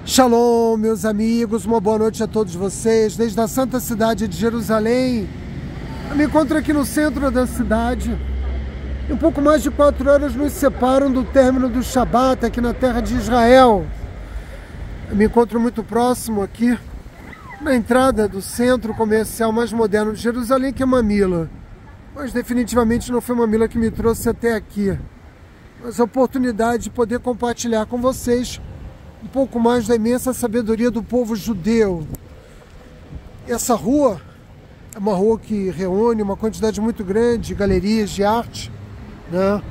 Shalom, meus amigos, uma boa noite a todos vocês. Desde a santa cidade de Jerusalém, eu me encontro aqui no centro da cidade. Um pouco mais de 4 horas nos separam do término do Shabat aqui na terra de Israel. Eu me encontro muito próximo aqui, na entrada do centro comercial mais moderno de Jerusalém, que é Mamila. Mas definitivamente não foi Mamila que me trouxe até aqui. Mas a oportunidade de poder compartilhar com vocês um pouco mais da imensa sabedoria do povo judeu. Essa rua é uma rua que reúne uma quantidade muito grande de galerias de arte, né?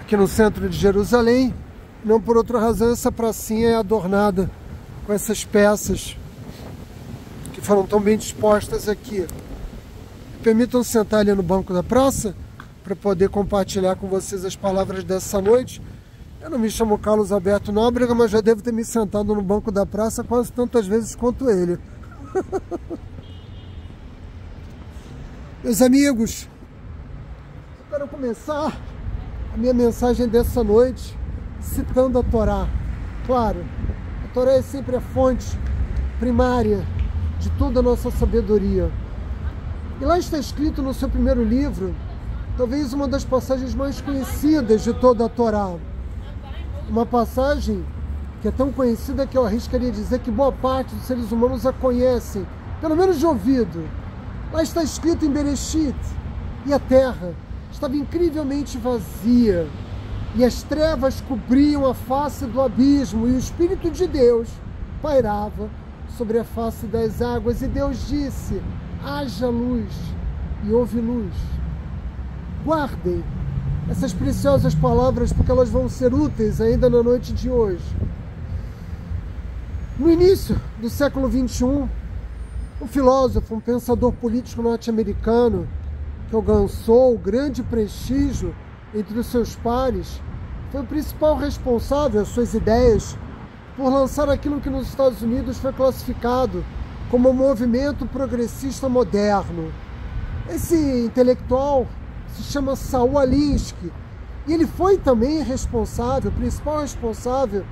Aqui no centro de Jerusalém. Não por outra razão, essa pracinha é adornada com essas peças que foram tão bem dispostas aqui. Permitam sentar ali no banco da praça para poder compartilhar com vocês as palavras dessa noite. Eu não me chamo Carlos Alberto Nóbrega, mas já devo ter me sentado no banco da praça quase tantas vezes quanto ele. Meus amigos, eu quero começar a minha mensagem dessa noite citando a Torá. Claro, a Torá é sempre a fonte primária de toda a nossa sabedoria. E lá está escrito no seu primeiro livro, talvez uma das passagens mais conhecidas de toda a Torá. Uma passagem que é tão conhecida que eu arriscaria dizer que boa parte dos seres humanos a conhecem, pelo menos de ouvido. Lá está escrito em Bereshit, e a terra estava incrivelmente vazia, e as trevas cobriam a face do abismo, e o Espírito de Deus pairava sobre a face das águas, e Deus disse: haja luz, e houve luz. Guardem essas preciosas palavras, porque elas vão ser úteis ainda na noite de hoje. No início do século XXI, um filósofo, um pensador político norte-americano, que alcançou grande prestígio entre os seus pares, foi o principal responsável, as suas ideias, por lançar aquilo que nos Estados Unidos foi classificado como um movimento progressista moderno. Esse intelectual se chama Saul Alinsky, e ele foi também responsável, o principal responsável,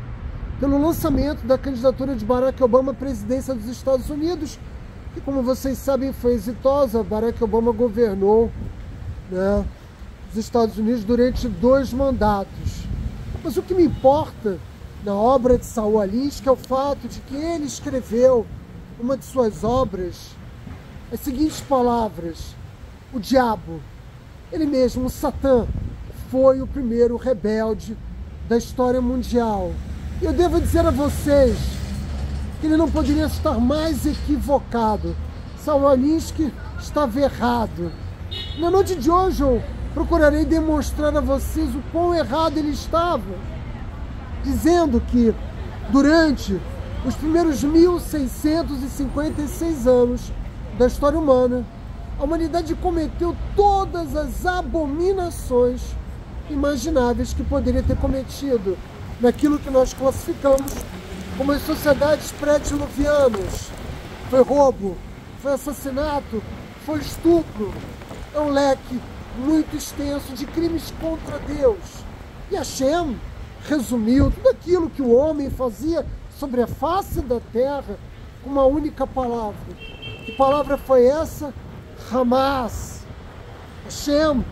pelo lançamento da candidatura de Barack Obama à presidência dos Estados Unidos, que, como vocês sabem, foi exitosa. Barack Obama governou, né, os Estados Unidos durante 2 mandatos. Mas o que me importa na obra de Saul Alinsky é o fato de que ele escreveu uma de suas obras as seguintes palavras: o diabo, ele mesmo, o Satã, foi o primeiro rebelde da história mundial. E eu devo dizer a vocês que ele não poderia estar mais equivocado. Saul Alinsky estava errado. Na noite de hoje eu procurarei demonstrar a vocês o quão errado ele estava, dizendo que durante os primeiros 1656 anos da história humana, a humanidade cometeu todas as abominações imagináveis que poderia ter cometido naquilo que nós classificamos como as sociedades pré-diluvianas. Foi roubo, foi assassinato, foi estupro. É um leque muito extenso de crimes contra Deus. E Hashem resumiu tudo aquilo que o homem fazia sobre a face da terra com uma única palavra. Que palavra foi essa? Hamas. Hashem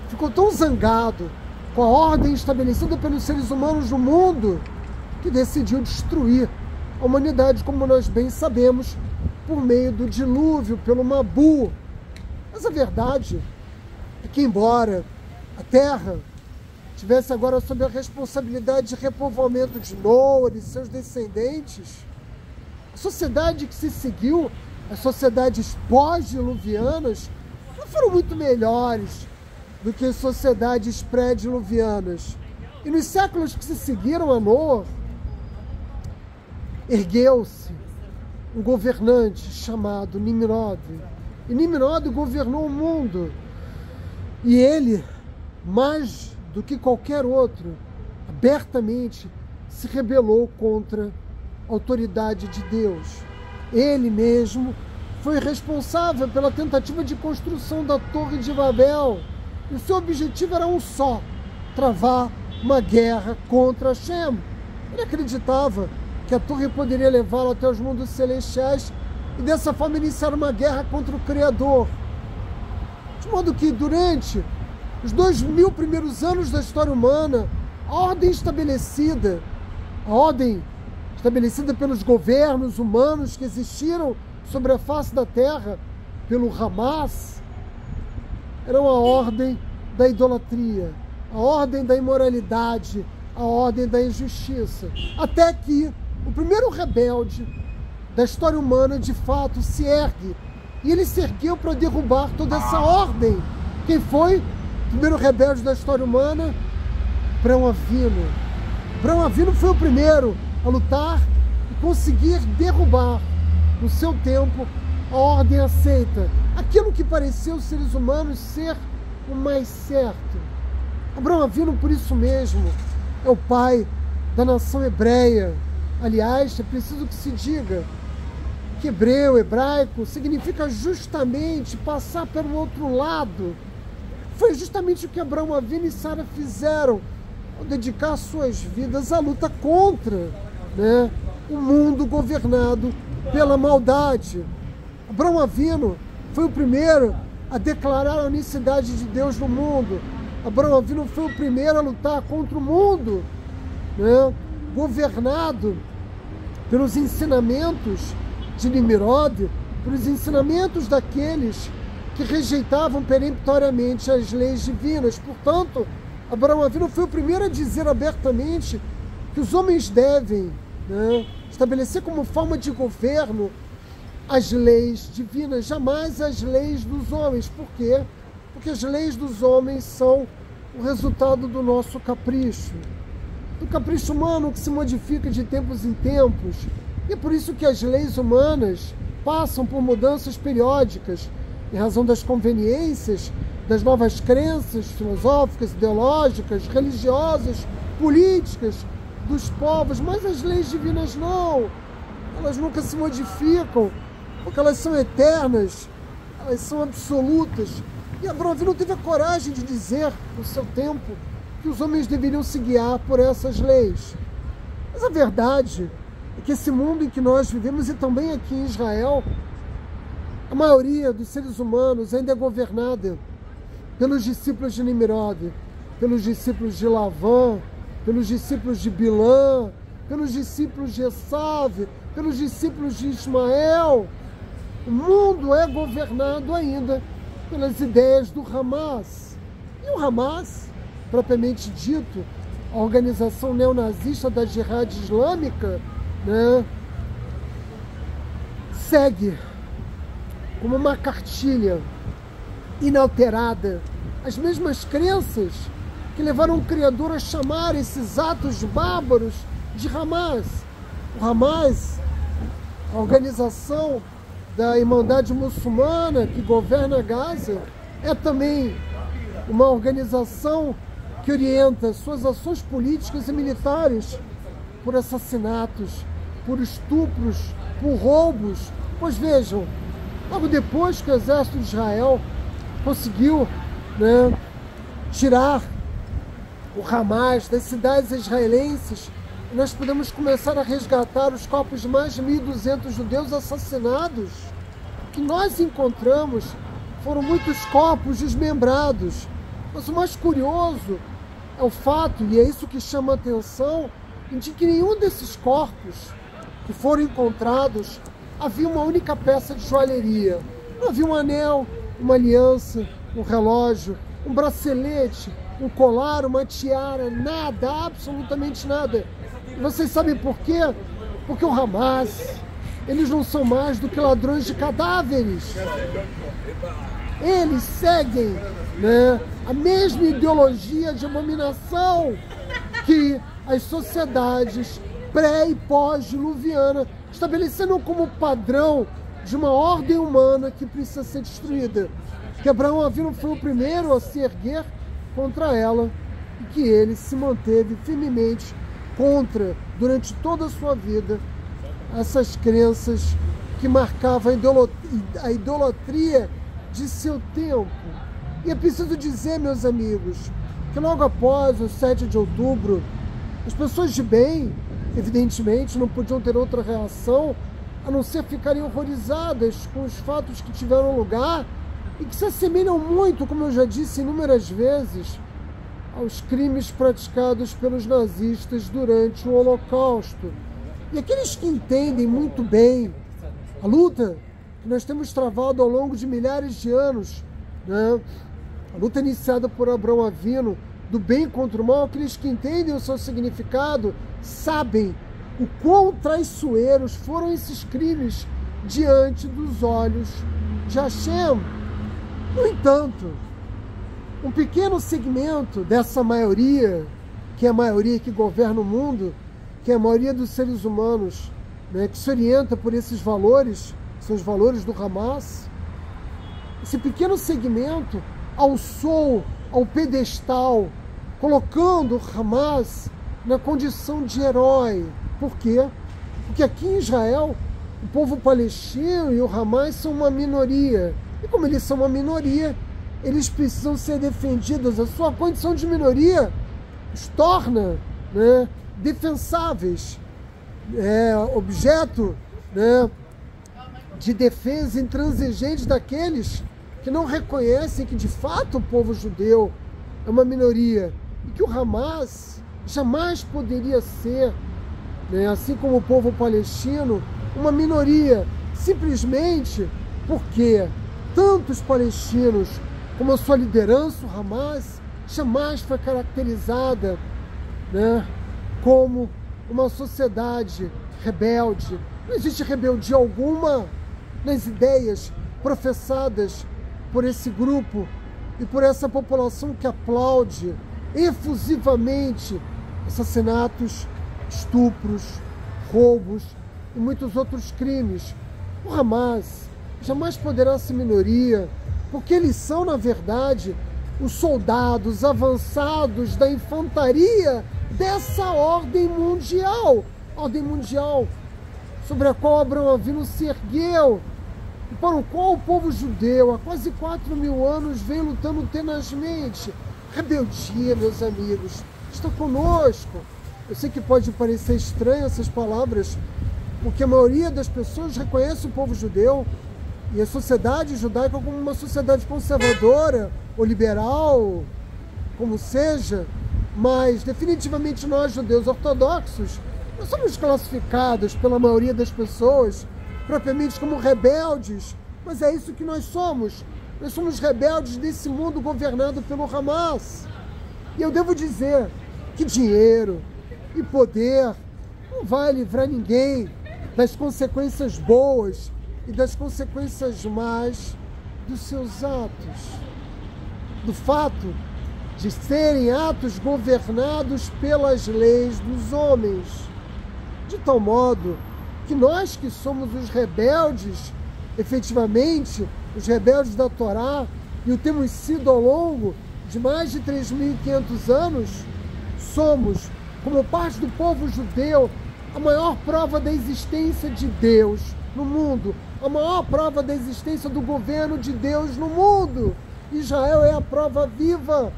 ficou tão zangado com a ordem estabelecida pelos seres humanos no mundo que decidiu destruir a humanidade, como nós bem sabemos, por meio do dilúvio, pelo Mabu. Mas a verdade é que, embora a terra tivesse agora sob a responsabilidade de repovoamento de Noé e seus descendentes, a sociedade que se seguiu, as sociedades pós-diluvianas, não foram muito melhores do que as sociedades pré-diluvianas. E nos séculos que se seguiram a Noé, ergueu-se um governante chamado Nimrod. E Nimrod governou o mundo. E ele, mais do que qualquer outro, abertamente se rebelou contra a autoridade de Deus. Ele mesmo foi responsável pela tentativa de construção da Torre de Babel. E o seu objetivo era um só: travar uma guerra contra Hashem. Ele acreditava que a torre poderia levá-lo até os mundos celestiais e dessa forma iniciar uma guerra contra o Criador. De modo que durante os 2000 primeiros anos da história humana, a ordem estabelecida pelos governos humanos que existiram sobre a face da Terra, pelo Hamas, era a ordem da idolatria, a ordem da imoralidade, a ordem da injustiça. Até que o primeiro rebelde da história humana, de fato, se ergue. E ele se ergueu para derrubar toda essa ordem. Quem foi o primeiro rebelde da história humana? Abraão Avino. Abraão Avino foi o primeiro a lutar e conseguir derrubar, no seu tempo, a ordem aceita. Aquilo que pareceu os seres humanos ser o mais certo. Abraão Avino, por isso mesmo, é o pai da nação hebreia. Aliás, é preciso que se diga que hebraico, significa justamente passar pelo outro lado. Foi justamente o que Abraão Avino e Sara fizeram ao dedicar suas vidas à luta contra, o mundo governado pela maldade. Abraão Avino foi o primeiro a declarar a unicidade de Deus no mundo. Abraão Avino foi o primeiro a lutar contra o mundo, governado pelos ensinamentos de Nimrod, pelos ensinamentos daqueles que rejeitavam peremptoriamente as leis divinas. Portanto, Abraão Avino foi o primeiro a dizer abertamente que os homens devem estabelecer como forma de governo as leis divinas, jamais as leis dos homens. Por quê? Porque as leis dos homens são o resultado do nosso capricho, do capricho humano que se modifica de tempos em tempos. E é por isso que as leis humanas passam por mudanças periódicas, em razão das conveniências, das novas crenças filosóficas, ideológicas, religiosas, políticas dos povos. Mas as leis divinas não, elas nunca se modificam, porque elas são eternas, elas são absolutas. E Abraão Avino teve a coragem de dizer, no seu tempo, que os homens deveriam se guiar por essas leis. Mas a verdade é que esse mundo em que nós vivemos, e também aqui em Israel, a maioria dos seres humanos ainda é governada pelos discípulos de Nimrod, pelos discípulos de Lavã, pelos discípulos de Bilã, pelos discípulos de Esav, pelos discípulos de Ismael. O mundo é governado ainda pelas ideias do Hamas. E o Hamas, propriamente dito, a organização neonazista da Jihad Islâmica, segue como uma cartilha inalterada as mesmas crenças que levaram o Criador a chamar esses atos bárbaros de Hamas. O Hamas, a organização da Irmandade Muçulmana que governa Gaza, é também uma organização que orienta suas ações políticas e militares por assassinatos, por estupros, por roubos. Pois vejam, logo depois que o exército de Israel conseguiu tirar o Hamas das cidades israelenses, nós podemos começar a resgatar os corpos de mais de 1.200 judeus assassinados. O que nós encontramos foram muitos corpos desmembrados. Mas o mais curioso é o fato, e é isso que chama a atenção, de que nenhum desses corpos que foram encontrados havia uma única peça de joalheria. Não havia um anel, uma aliança, um relógio, um bracelete, um colar, uma tiara, nada, absolutamente nada. E vocês sabem por quê? Porque o Hamas, eles não são mais do que ladrões de cadáveres. Eles seguem a mesma ideologia de abominação que as sociedades pré- e pós-diluviana estabeleceram como padrão de uma ordem humana que precisa ser destruída. Que Abraão Avino foi o primeiro a se erguer contra ela e que ele se manteve firmemente contra, durante toda a sua vida, essas crenças que marcavam a idolatria de seu tempo. E é preciso dizer, meus amigos, que logo após o 7 de outubro, as pessoas de bem evidentemente não podiam ter outra reação a não ser ficarem horrorizadas com os fatos que tiveram lugar e que se assemelham muito, como eu já disse inúmeras vezes, aos crimes praticados pelos nazistas durante o Holocausto. E aqueles que entendem muito bem a luta que nós temos travado ao longo de milhares de anos, né? A luta iniciada por Abraão Avino, do bem contra o mal, aqueles que entendem o seu significado, sabem o quão traiçoeiros foram esses crimes diante dos olhos de Hashem. No entanto, um pequeno segmento dessa maioria, que é a maioria que governa o mundo, que é a maioria dos seres humanos, né, que se orienta por esses valores, são os valores do Hamas, esse pequeno segmento alçou ao pedestal, colocando o Hamas na condição de herói. Por quê? Porque aqui em Israel, o povo palestino e o Hamas são uma minoria. E como eles são uma minoria, eles precisam ser defendidos. A sua condição de minoria os torna, né, defensáveis, objeto, né, de defesa intransigente daqueles que não reconhecem que de fato o povo judeu é uma minoria e que o Hamas jamais poderia ser, né, assim como o povo palestino, uma minoria, simplesmente porque tanto os palestinos como a sua liderança, o Hamas, jamais foi caracterizada, né, como uma sociedade rebelde. Não existe rebeldia alguma nas ideias professadas por esse grupo e por essa população que aplaude efusivamente assassinatos, estupros, roubos e muitos outros crimes. O Hamas jamais poderá ser minoria, porque eles são, na verdade, os soldados avançados da infantaria dessa ordem mundial sobre a qual Abraão Avino se ergueu e para o qual o povo judeu há quase 4.000 anos vem lutando tenazmente. Rebeldia, meus amigos, está conosco. Eu sei que pode parecer estranho essas palavras, porque a maioria das pessoas reconhece o povo judeu e a sociedade judaica como uma sociedade conservadora ou liberal, como seja, mas definitivamente nós, judeus ortodoxos, nós somos classificados pela maioria das pessoas propriamente como rebeldes, mas é isso que nós somos. Nós somos rebeldes desse mundo governado pelo Hamas. E eu devo dizer que dinheiro e poder não vai livrar ninguém das consequências boas e das consequências más dos seus atos. Do fato de serem atos governados pelas leis dos homens. De tal modo que nós que somos os rebeldes, efetivamente, os rebeldes da Torá, e o temos sido ao longo de mais de 3.500 anos, somos, como parte do povo judeu, a maior prova da existência de Deus no mundo, a maior prova da existência do governo de Deus no mundo. Israel é a prova viva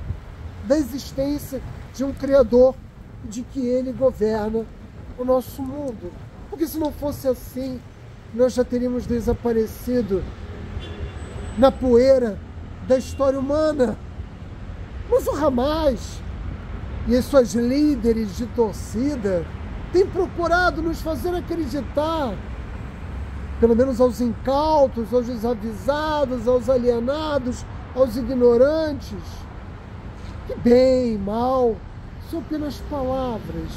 da existência de um Criador e de que Ele governa o nosso mundo. Porque se não fosse assim, nós já teríamos desaparecido na poeira da história humana. Mas o Hamas e as suas líderes de torcida têm procurado nos fazer acreditar, pelo menos aos incautos, aos desavisados, aos alienados, aos ignorantes, que bem e mal são apenas palavras,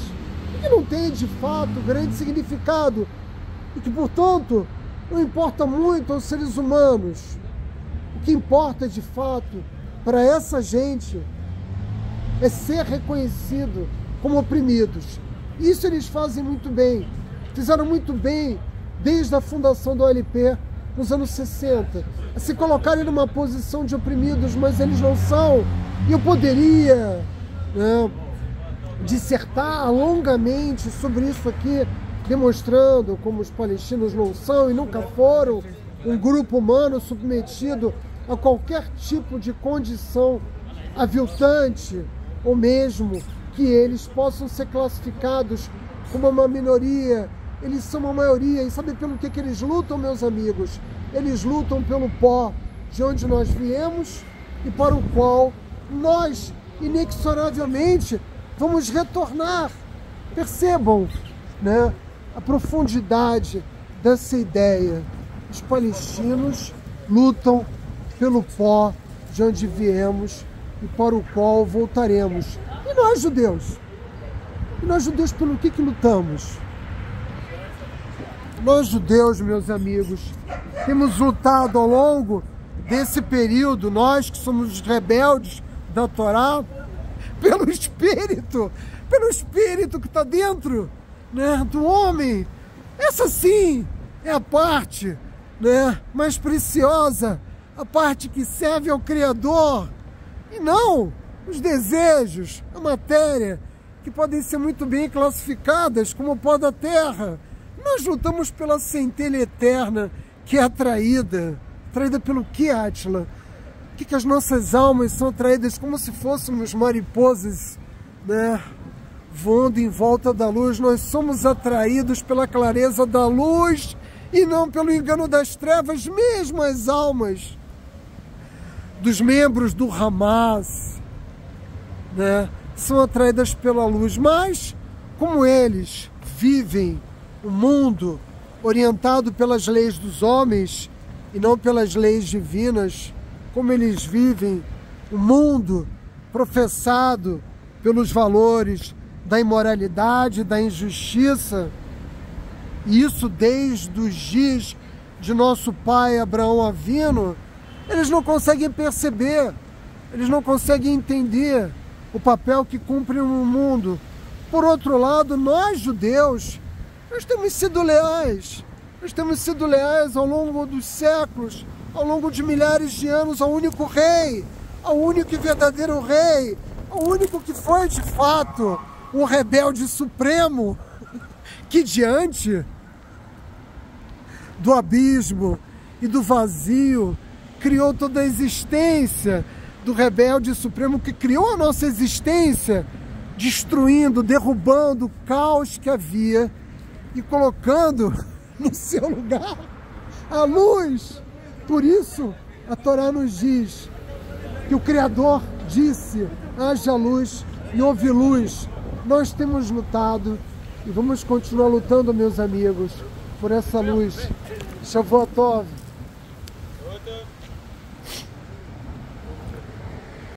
e que não têm de fato grande significado, e que, portanto, não importa muito aos seres humanos. O que importa de fato para essa gente é ser reconhecido como oprimidos. Isso eles fazem muito bem, fizeram muito bem desde a fundação da OLP nos anos 60, a se colocarem numa posição de oprimidos, mas eles não são. E eu poderia, né, dissertar longamente sobre isso aqui, demonstrando como os palestinos não são e nunca foram um grupo humano submetido a qualquer tipo de condição aviltante ou mesmo que eles possam ser classificados como uma minoria. Eles são uma maioria. E sabe pelo que eles lutam, meus amigos? Eles lutam pelo pó de onde nós viemos e para o qual nós, inexoravelmente, vamos retornar. Percebam, né, a profundidade dessa ideia. Os palestinos lutam pelo pó de onde viemos e para o qual voltaremos. E nós, judeus? E nós, judeus, pelo que lutamos? Nós, judeus, meus amigos, temos lutado ao longo desse período, nós que somos rebeldes da Torá, pelo Espírito que está dentro, né, do homem. Essa sim é a parte, né, mais preciosa, a parte que serve ao Criador, e não os desejos, a matéria, que podem ser muito bem classificadas como o pó da terra. Nós lutamos pela centelha eterna, que é atraída pelo que, Átila? O que as nossas almas são atraídas como se fôssemos mariposas, né, voando em volta da luz. Nós somos atraídos pela clareza da luz e não pelo engano das trevas. Mesmo as almas dos membros do Hamas, né, são atraídas pela luz. Mas, como eles vivem o mundo orientado pelas leis dos homens e não pelas leis divinas, como eles vivem o mundo professado pelos valores da imoralidade, da injustiça, e isso desde os dias de nosso pai Abraão Avino, eles não conseguem perceber, eles não conseguem entender o papel que cumprem no mundo. Por outro lado, nós, judeus, nós temos sido leais ao longo dos séculos, ao longo de milhares de anos, ao único rei, ao único e verdadeiro rei, ao único que foi de fato o rebelde supremo, que diante do abismo e do vazio criou toda a existência, do rebelde supremo que criou a nossa existência, destruindo, derrubando o caos que havia e colocando no seu lugar a luz. Por isso, a Torá nos diz que o Criador disse: haja luz e houve luz. Nós temos lutado e vamos continuar lutando, meus amigos, por essa luz. Shavuot Tov.